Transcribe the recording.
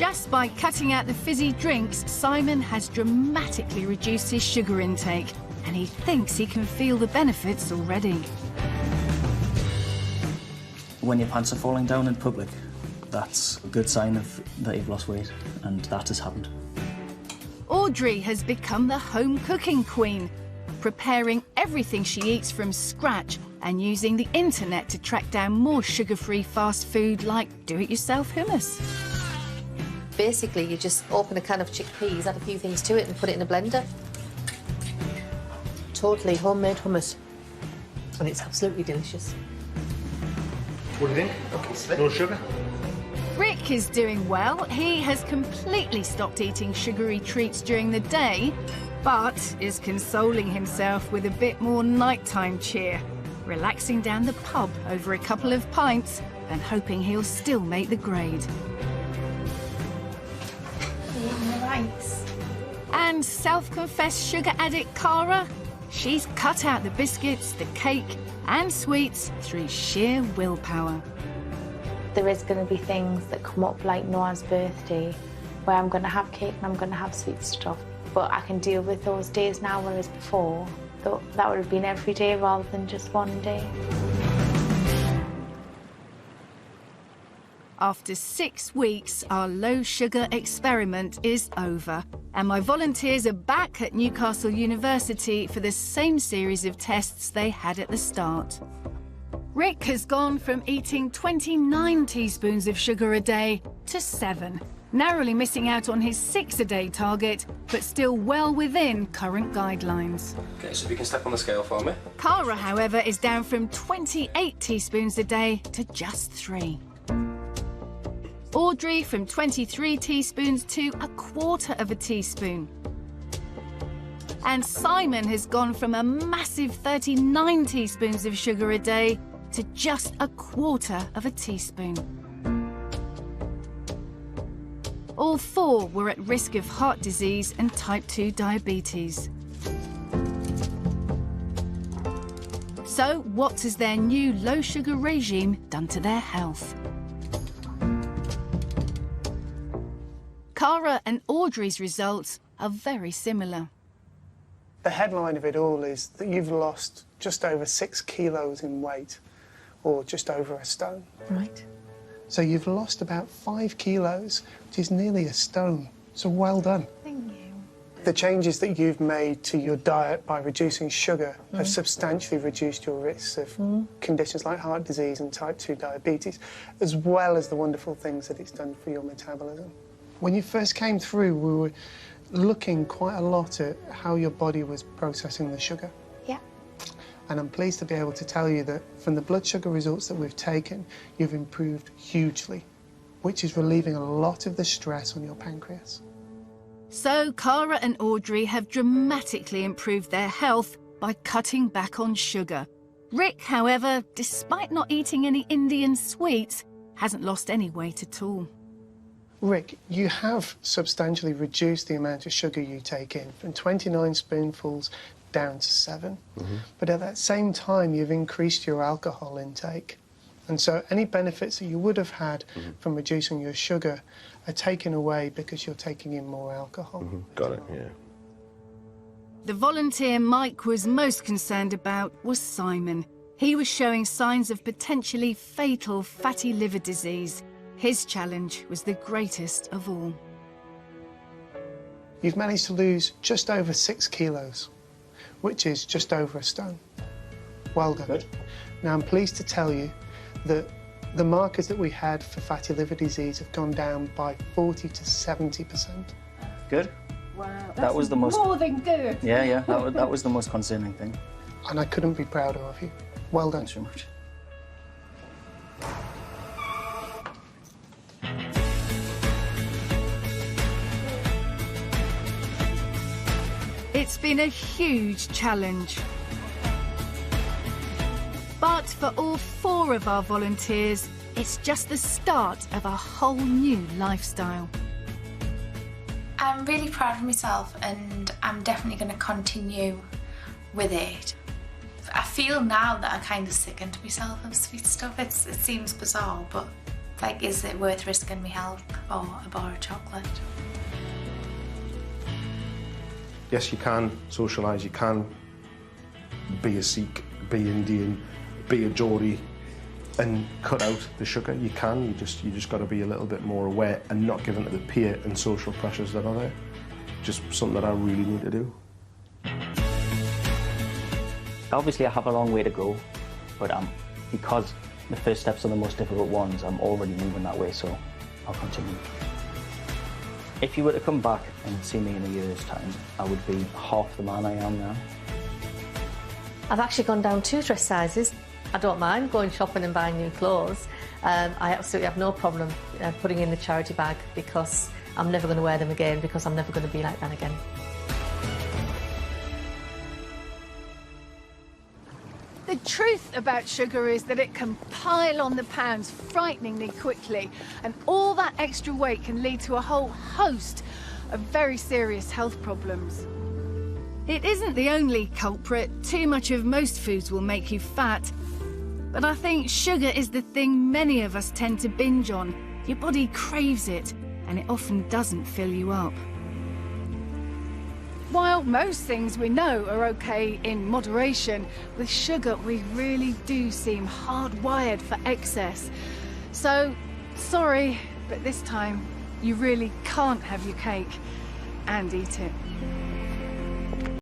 Just by cutting out the fizzy drinks, Simon has dramatically reduced his sugar intake, and he thinks he can feel the benefits already. When your pants are falling down in public, that's a good sign that you've lost weight, and that has happened. Audrey has become the home cooking queen, preparing everything she eats from scratch and using the internet to track down more sugar-free fast food like do-it-yourself hummus. Basically, you just open a can of chickpeas, add a few things to it and put it in a blender. Totally homemade hummus. And it's absolutely delicious. What do you think? No sugar? Rick is doing well. He has completely stopped eating sugary treats during the day, but is consoling himself with a bit more nighttime cheer, relaxing down the pub over a couple of pints and hoping he'll still make the grade. And self-confessed sugar addict Cara, she's cut out the biscuits, the cake and sweets through sheer willpower. There is going to be things that come up like Noah's birthday where I'm going to have cake and I'm going to have sweet stuff. But I can deal with those days now, whereas before, that would have been every day rather than just one day. After 6 weeks, our low-sugar experiment is over, and my volunteers are back at Newcastle University for the same series of tests they had at the start. Rick has gone from eating 29 teaspoons of sugar a day to 7, narrowly missing out on his 6-a-day target, but still well within current guidelines. OK, so if you can step on the scale for me. Cara, however, is down from 28 teaspoons a day to just 3. Audrey from 23 teaspoons to 1/4 of a teaspoon. And Simon has gone from a massive 39 teaspoons of sugar a day to just 1/4 of a teaspoon. All 4 were at risk of heart disease and type 2 diabetes. So what has their new low-sugar regime done to their health? Cara and Audrey's results are very similar. The headline of it all is that you've lost just over 6 kilos in weight, or just over a stone. Right. So you've lost about 5 kilos, which is nearly a stone. So well done. Thank you. The changes that you've made to your diet by reducing sugar have substantially reduced your risks of conditions like heart disease and type 2 diabetes, as well as the wonderful things that it's done for your metabolism. When you first came through, we were looking quite a lot at how your body was processing the sugar. Yeah. And I'm pleased to be able to tell you that from the blood sugar results that we've taken, you've improved hugely, which is relieving a lot of the stress on your pancreas. So Cara and Audrey have dramatically improved their health by cutting back on sugar. Rick, however, despite not eating any Indian sweets, hasn't lost any weight at all. Rick, you have substantially reduced the amount of sugar you take in, from 29 spoonfuls down to 7. But at that same time, you've increased your alcohol intake. And so any benefits that you would have had from reducing your sugar are taken away because you're taking in more alcohol. Got it, yeah. The volunteer Mike was most concerned about was Simon. He was showing signs of potentially fatal fatty liver disease. His challenge was the greatest of all. You've managed to lose just over 6 kilos, which is just over a stone. Well done. Good. Now, I'm pleased to tell you that the markers that we had for fatty liver disease have gone down by 40 to 70%. Good. Wow, That was the most... more than good. Yeah, that was the most concerning thing. And I couldn't be prouder of you. Well done. Thanks very much. It's been a huge challenge. But for all 4 of our volunteers, it's just the start of a whole new lifestyle. I'm really proud of myself and I'm definitely going to continue with it. I feel now that I kind of sickened myself of sweet stuff. It seems bizarre, but Like, is it worth risking my health or a bar of chocolate? Yes, you can socialise, you can be a Sikh, be Indian, be a Geordie and cut out the sugar. You can, you just got to be a little bit more aware and not give in to the peer and social pressures that are there. Just something that I really need to do. Obviously, I have a long way to go, but because the first steps are the most difficult ones, I'm already moving that way, so I'll continue. If you were to come back and see me in a year's time, I would be half the man I am now. I've actually gone down 2 dress sizes. I don't mind going shopping and buying new clothes. I absolutely have no problem putting in the charity bag because I'm never going to wear them again because I'm never going to be like that again. The truth about sugar is that it can pile on the pounds frighteningly quickly, and all that extra weight can lead to a whole host of very serious health problems. It isn't the only culprit. Too much of most foods will make you fat. But I think sugar is the thing many of us tend to binge on. Your body craves it, and it often doesn't fill you up. While most things we know are okay in moderation, with sugar we really do seem hardwired for excess. So, sorry, but this time you really can't have your cake and eat it.